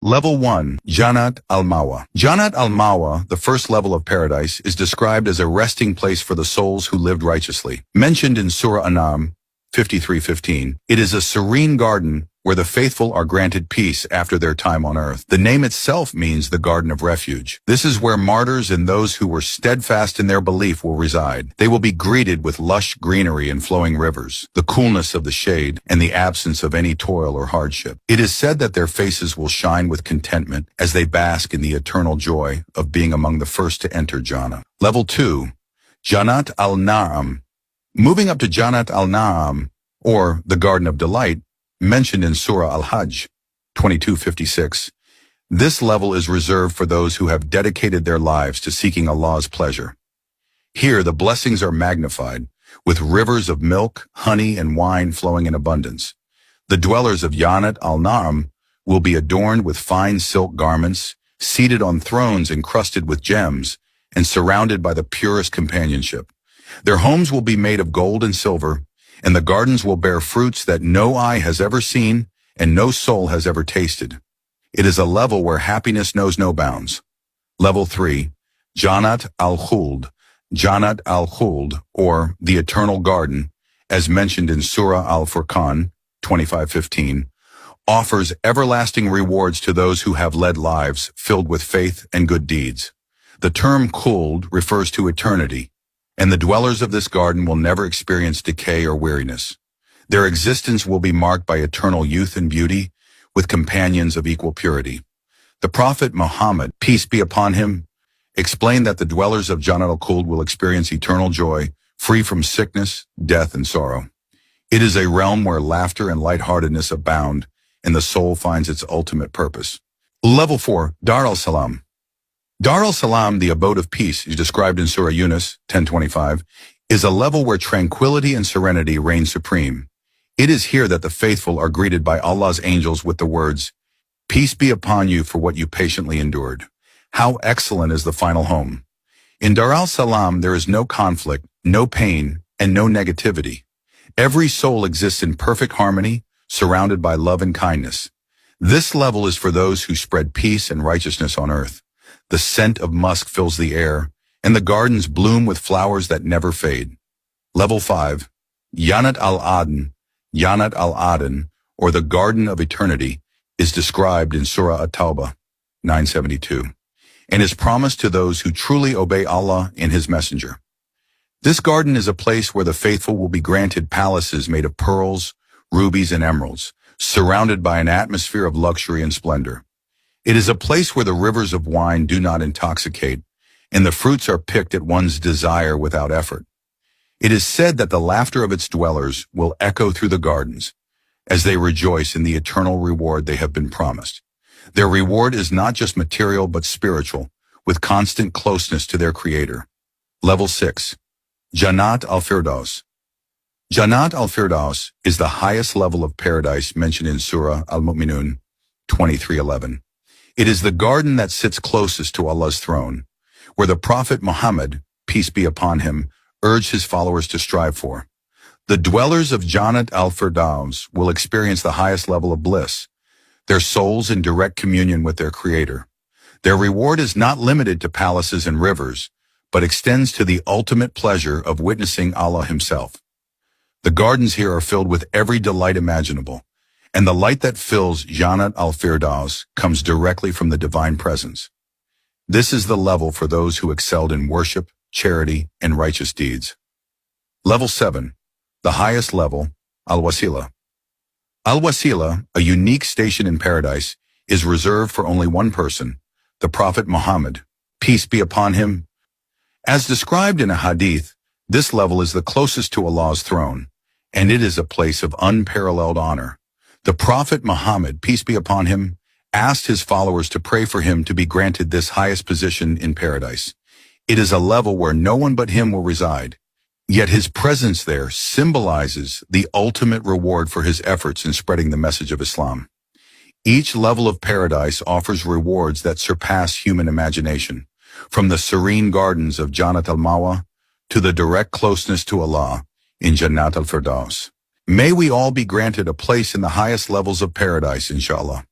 Level 1, Jannat al-Mawa. Jannat al-Mawa, the first level of paradise, is described as a resting place for the souls who lived righteously. Mentioned in Surah An'am 53:15, it is a serene garden where the faithful are granted peace after their time on earth. The name itself means the Garden of Refuge. This is where martyrs and those who were steadfast in their belief will reside. They will be greeted with lush greenery and flowing rivers, the coolness of the shade, and the absence of any toil or hardship. It is said that their faces will shine with contentment as they bask in the eternal joy of being among the first to enter Jannah. Level 2, Jannat al-Na'am. Moving up to Jannat al-Na'am, or the Garden of Delight, mentioned in Surah Al-Hajj 22:56, this level is reserved for those who have dedicated their lives to seeking Allah's pleasure. Here, the blessings are magnified, with rivers of milk, honey, and wine flowing in abundance. The dwellers of Jannat al-Na'am will be adorned with fine silk garments, seated on thrones encrusted with gems, and surrounded by the purest companionship. Their homes will be made of gold and silver, and the gardens will bear fruits that no eye has ever seen and no soul has ever tasted. It is a level where happiness knows no bounds. Level 3, Jannat al-Khuld. Jannat al-Khuld, or the Eternal Garden, as mentioned in Surah Al-Furqan 25:15, offers everlasting rewards to those who have led lives filled with faith and good deeds. The term Khuld refers to eternity, and the dwellers of this garden will never experience decay or weariness. Their existence will be marked by eternal youth and beauty, with companions of equal purity. The Prophet Muhammad, peace be upon him, explained that the dwellers of Jannat al-Khuld will experience eternal joy, free from sickness, death, and sorrow. It is a realm where laughter and lightheartedness abound, and the soul finds its ultimate purpose. Level 4, Dar al-Salam. Dar al-Salam, the abode of peace, is described in Surah Yunus 10:25, is a level where tranquility and serenity reign supreme. It is here that the faithful are greeted by Allah's angels with the words, "Peace be upon you for what you patiently endured." How excellent is the final home. In Dar al-Salam, there is no conflict, no pain, and no negativity. Every soul exists in perfect harmony, surrounded by love and kindness. This level is for those who spread peace and righteousness on earth. The scent of musk fills the air, and the gardens bloom with flowers that never fade. Level 5, Jannat al-Aden. Jannat al-Aden, or the Garden of Eternity, is described in Surah At-Tawbah 9:72, and is promised to those who truly obey Allah and His Messenger. This garden is a place where the faithful will be granted palaces made of pearls, rubies, and emeralds, surrounded by an atmosphere of luxury and splendor. It is a place where the rivers of wine do not intoxicate, and the fruits are picked at one's desire without effort. It is said that the laughter of its dwellers will echo through the gardens, as they rejoice in the eternal reward they have been promised. Their reward is not just material but spiritual, with constant closeness to their Creator. Level 6, Jannat al-Firdaus. Jannat al-Firdaus is the highest level of paradise mentioned in Surah Al-Mu'minun 23:11. It is the garden that sits closest to Allah's throne, where the Prophet Muhammad, peace be upon him, urged his followers to strive for. The dwellers of Jannat al-Firdaus will experience the highest level of bliss, their souls in direct communion with their Creator. Their reward is not limited to palaces and rivers, but extends to the ultimate pleasure of witnessing Allah Himself. The gardens here are filled with every delight imaginable, and the light that fills Jannat al-Firdaus comes directly from the Divine Presence. This is the level for those who excelled in worship, charity, and righteous deeds. Level 7, the highest level, Al-Wasila. Al-Wasila, a unique station in paradise, is reserved for only one person, the Prophet Muhammad, peace be upon him. As described in a hadith, this level is the closest to Allah's throne, and it is a place of unparalleled honor. The Prophet Muhammad, peace be upon him, asked his followers to pray for him to be granted this highest position in paradise. It is a level where no one but him will reside, yet his presence there symbolizes the ultimate reward for his efforts in spreading the message of Islam. Each level of paradise offers rewards that surpass human imagination, from the serene gardens of Jannat al-Mawa to the direct closeness to Allah in Jannat al-Firdaus. May we all be granted a place in the highest levels of paradise, inshallah.